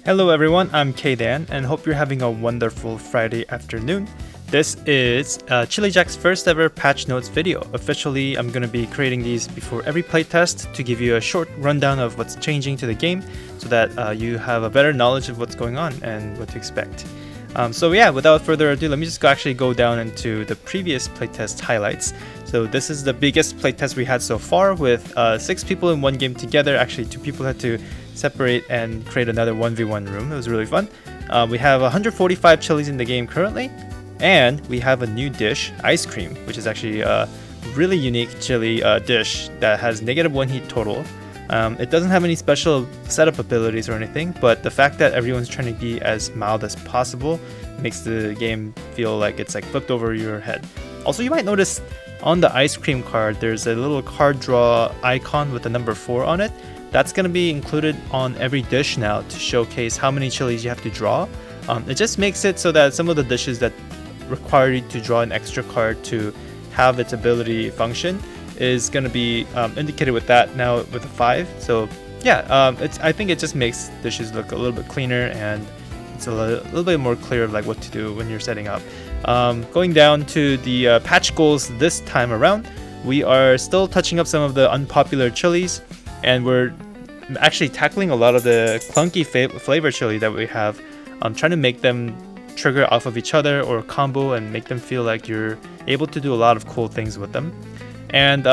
Hello everyone, I'm K-Dan and hope you're having a wonderful Friday afternoon. This is ChiliJack's first ever patch notes video. Officially, I'm going to be creating these before every playtest to give you a short rundown of what's changing to the game so that you have a better knowledge of what's going on and what to expect. So yeah, without further ado, let me just actually go down into the previous playtest highlights. So this is the biggest playtest we had so far with 6 people in one game together. Actually, 2 people had to separate and create another 1v1 room. It was really fun. We have 145 chilies in the game currently, and we have a new dish, ice cream, which is actually a really unique chili dish that has -1 heat total. It doesn't have any special setup abilities or anything, but the fact that everyone's trying to be as mild as possible makes the game feel like it's like flipped over your head. Also, you might notice on the ice cream card, there's a little card draw icon with the number 4 on it. That's going to be included on every dish now to showcase how many chilies you have to draw. It just makes it so that some of the dishes that require you to draw an extra card to have its ability function is going to be indicated with that now with a 5. So yeah, I think it just makes dishes look a little bit cleaner, and it's a little bit more clear of like what to do when you're setting up. Going down to the patch goals this time around, we are still touching up some of the unpopular chilies, and we're actually tackling a lot of the clunky flavor chili that we have, trying to make them trigger off of each other or combo and make them feel like you're able to do a lot of cool things with them. And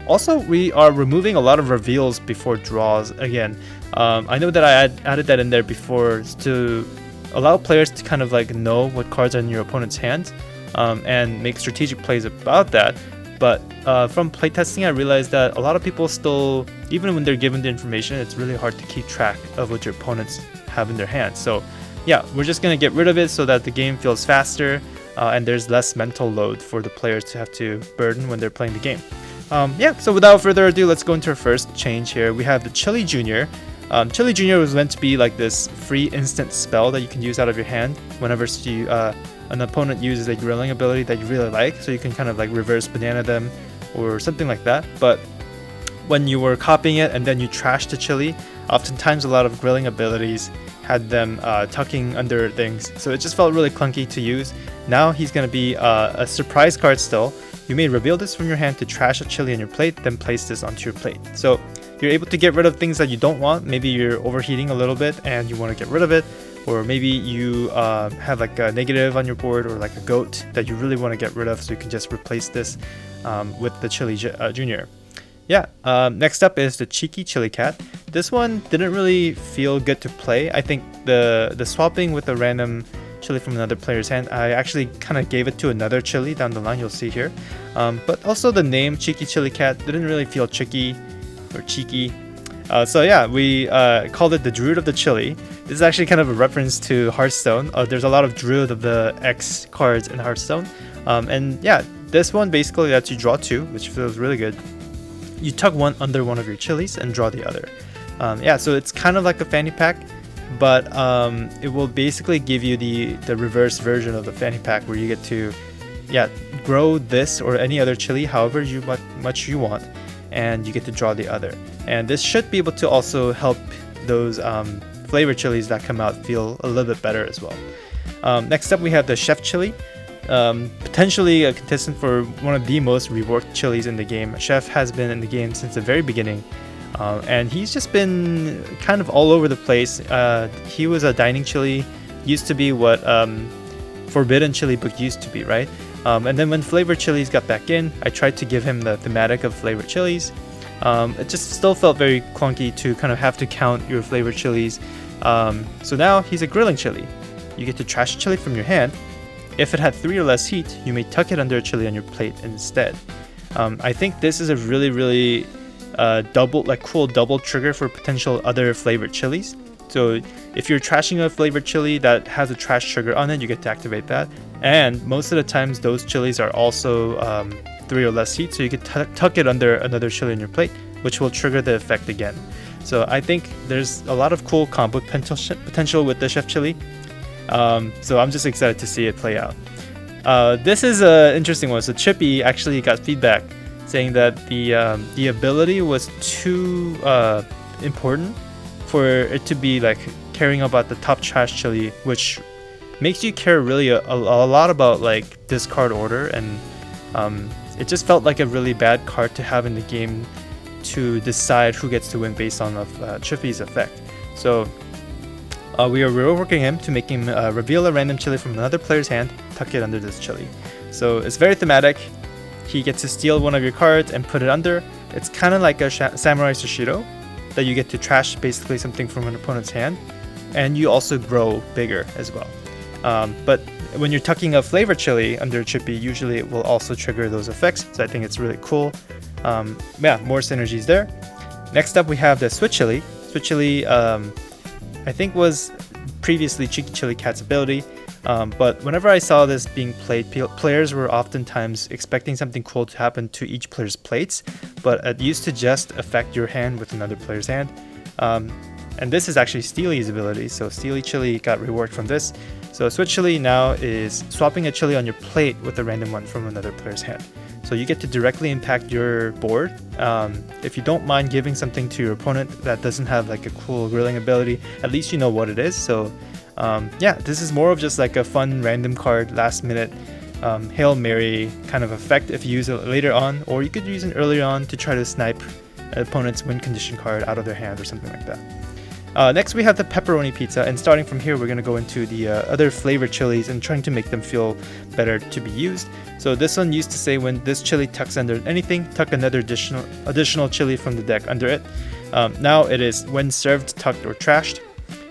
also we are removing a lot of reveals before draws again. I know that I added that in there before to allow players to kind of like know what cards are in your opponent's hand and make strategic plays about that. But from playtesting, I realized that a lot of people still, even when they're given the information, it's really hard to keep track of what your opponents have in their hands. So yeah, we're just going to get rid of it so that the game feels faster and there's less mental load for the players to have to burden when they're playing the game. Yeah, so without further ado, let's go into our first change here. We have the Chili Jr. Chili Jr. was meant to be like this free instant spell that you can use out of your hand whenever an opponent uses a grilling ability that you really like, so you can kind of like reverse banana them or something like that. But when you were copying it and then you trash the chili, oftentimes a lot of grilling abilities had them tucking under things, so it just felt really clunky to use. Now he's going to be a surprise card still. You may reveal this from your hand to trash a chili on your plate, then place this onto your plate. So you're able to get rid of things that you don't want. Maybe you're overheating a little bit and you want to get rid of it, or maybe you have like a negative on your board or like a goat that you really want to get rid of, so you can just replace this with the Chili Jr. Yeah, next up is the Cheeky Chili Cat. This one didn't really feel good to play. I think the swapping with a random chili from another player's hand, I actually kind of gave it to another chili down the line, you'll see here. But also the name Cheeky Chili Cat didn't really feel cheeky or cheeky. So yeah, we called it the Druid of the Chili. This is actually kind of a reference to Hearthstone. There's a lot of Druid of the X cards in Hearthstone. And yeah, this one basically lets you draw 2, which feels really good. You tuck one under one of your chilies and draw the other. Yeah, so it's kind of like a fanny pack, but it will basically give you the reverse version of the fanny pack, where you get to grow this or any other chili however much you want, and you get to draw the other. And this should be able to also help those flavor chilies that come out feel a little bit better as well. Next up, we have the Chef Chili. Potentially a contestant for one of the most reworked chilies in the game. Chef has been in the game since the very beginning, and he's just been kind of all over the place. He was a dining chili, used to be what Forbidden Chili book used to be, right? And then when flavored chilies got back in, I tried to give him the thematic of flavored chilies. It just still felt very clunky to kind of have to count your flavored chilies. So now he's a grilling chili. You get to trash a chili from your hand. If it had 3 or less heat, you may tuck it under a chili on your plate instead. I think this is a really cool double trigger for potential other flavored chilies. So if you're trashing a flavored chili that has a trash trigger on it, you get to activate that. And most of the times those chilies are also 3 or less heat, so you could tuck it under another chili on your plate, which will trigger the effect again. So I think there's a lot of cool combo potential with the Chef Chili. So I'm just excited to see it play out. This is an interesting one. So Chippy actually got feedback saying that the ability was too important for it to be like caring about the top trash chili, which makes you care really a lot about like discard order, and it just felt like a really bad card to have in the game to decide who gets to win based on Chippy's effect. So we are reworking him to make him reveal a random chili from another player's hand, tuck it under this chili. So it's very thematic. He gets to steal one of your cards and put it under. It's kind of like a Samurai Sushiro, that you get to trash basically something from an opponent's hand, and you also grow bigger as well. But when you're tucking a flavor chili under Chippy, usually it will also trigger those effects, so I think it's really cool. Yeah, more synergies there. Next up we have the Switch Chili. Switch Chili I think was previously Cheeky Chili Cat's ability, but whenever I saw this being played, players were oftentimes expecting something cool to happen to each player's plates, but it used to just affect your hand with another player's hand. And this is actually Steely's ability, so Steely Chili got reworked from this. So Switch Chili now is swapping a chili on your plate with a random one from another player's hand. So you get to directly impact your board. If you don't mind giving something to your opponent that doesn't have like a cool grilling ability, at least you know what it is. So yeah, this is more of just like a fun random card, last minute Hail Mary kind of effect if you use it later on, or you could use it earlier on to try to snipe an opponent's win condition card out of their hand or something like that. Next we have the pepperoni pizza, and starting from here we're going to go into the other flavored chilies and trying to make them feel better to be used. So this one used to say when this chili tucks under anything, tuck another additional chili from the deck under it. Now it is when served, tucked, or trashed,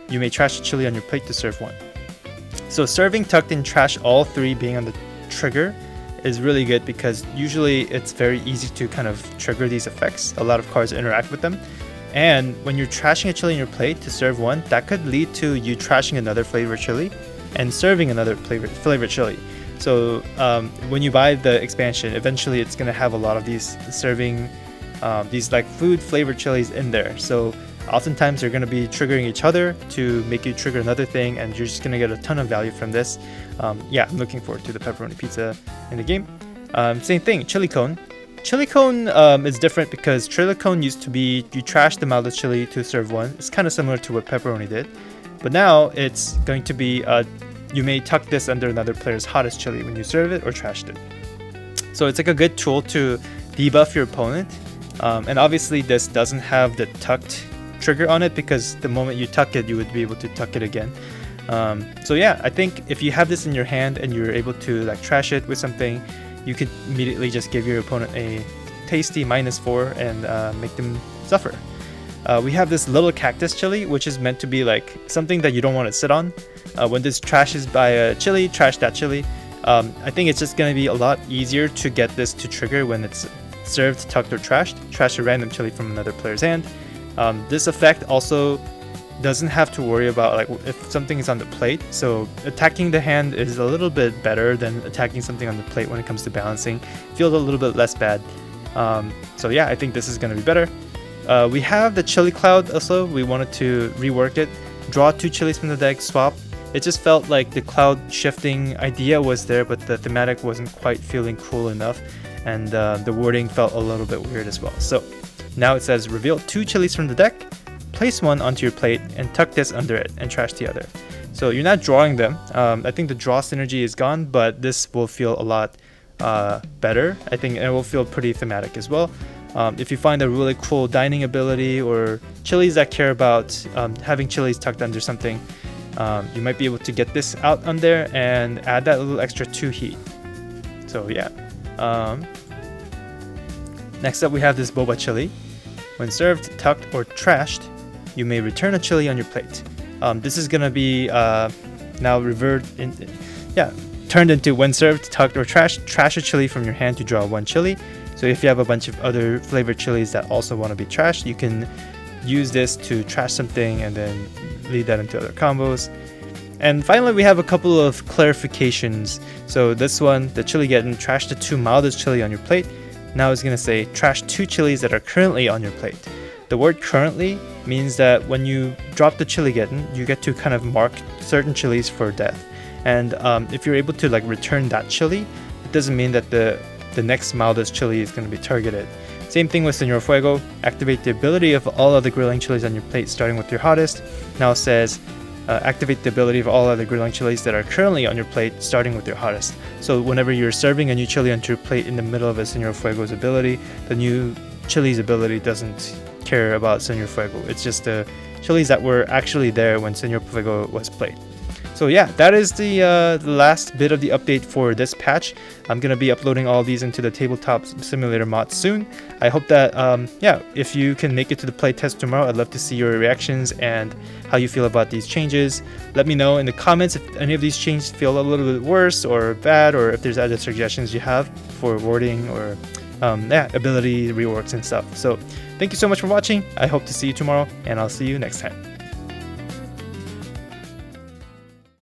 you may trash a chili on your plate to serve one. So serving, tucked, and trash, all three being on the trigger, is really good because usually it's very easy to kind of trigger these effects. A lot of cards interact with them. And when you're trashing a chili on your plate to serve one, that could lead to you trashing another flavored chili and serving another flavored chili. So when you buy the expansion, eventually it's going to have a lot of these serving, these like food flavored chilies in there. So oftentimes they're going to be triggering each other to make you trigger another thing, and you're just going to get a ton of value from this. Yeah, I'm looking forward to the pepperoni pizza in the game. Same thing, chili cone. Chili cone is different because chili cone used to be you trash the mildest chili to serve one. It's kind of similar to what pepperoni did, but now it's going to be you may tuck this under another player's hottest chili when you serve it or trashed it. So it's like a good tool to debuff your opponent, and obviously this doesn't have the tucked trigger on it because the moment you tuck it you would be able to tuck it again. So yeah, I think if you have this in your hand and you're able to like trash it with something, you could immediately just give your opponent a tasty -4 and make them suffer. We have this little cactus chili, which is meant to be like something that you don't want to sit on. When this trashes by a chili, trash that chili. I think it's just going to be a lot easier to get this to trigger when it's served, tucked, or trashed. Trash a random chili from another player's hand. This effect also doesn't have to worry about like if something is on the plate, so attacking the hand is a little bit better than attacking something on the plate when it comes to balancing. Feels a little bit less bad. So yeah, I think this is going to be better. We have the chili cloud also. We wanted to rework it. Draw 2 chilies from the deck, swap. It just felt like the cloud shifting idea was there, but the thematic wasn't quite feeling cool enough, and the wording felt a little bit weird as well. So now it says reveal 2 chilies from the deck, place one onto your plate, and tuck this under it and trash the other. So you're not drawing them. I think the draw synergy is gone, but this will feel a lot better. I think it will feel pretty thematic as well. If you find a really cool dining ability or chilies that care about having chilies tucked under something, you might be able to get this out on there and add that little extra 2 heat. So yeah. Next up we have this boba chili. When served, tucked, or trashed, you may return a chili on your plate. This is gonna be now turned into when served, tucked, or trashed, trash a chili from your hand to draw 1 chili. So if you have a bunch of other flavored chilies that also want to be trashed, you can use this to trash something and then lead that into other combos. And finally, we have a couple of clarifications. So this one, the chili getting, trash the 2 mildest chili on your plate. Now it's going to say trash 2 chilies that are currently on your plate. The word currently means that when you drop the chili getting, you get to kind of mark certain chilies for death. And if you're able to like return that chili, it doesn't mean that the next mildest chili is going to be targeted. Same thing with Señor Fuego. Activate the ability of all of the grilling chilies on your plate starting with your hottest. Now it says activate the ability of all other grilling chilies that are currently on your plate, starting with your hottest. So whenever you're serving a new chili onto your plate in the middle of a Señor Fuego's ability, the new chili's ability doesn't care about Señor Fuego. It's just the chilies that were actually there when Señor Fuego was played. So yeah, that is the last bit of the update for this patch. I'm gonna be uploading all these into the Tabletop Simulator mod soon. I hope that yeah, if you can make it to the playtest tomorrow, I'd love to see your reactions and how you feel about these changes. Let me know in the comments if any of these changes feel a little bit worse or bad, or if there's other suggestions you have for wording or yeah, ability reworks and stuff. So thank you so much for watching. I hope to see you tomorrow, and I'll see you next time.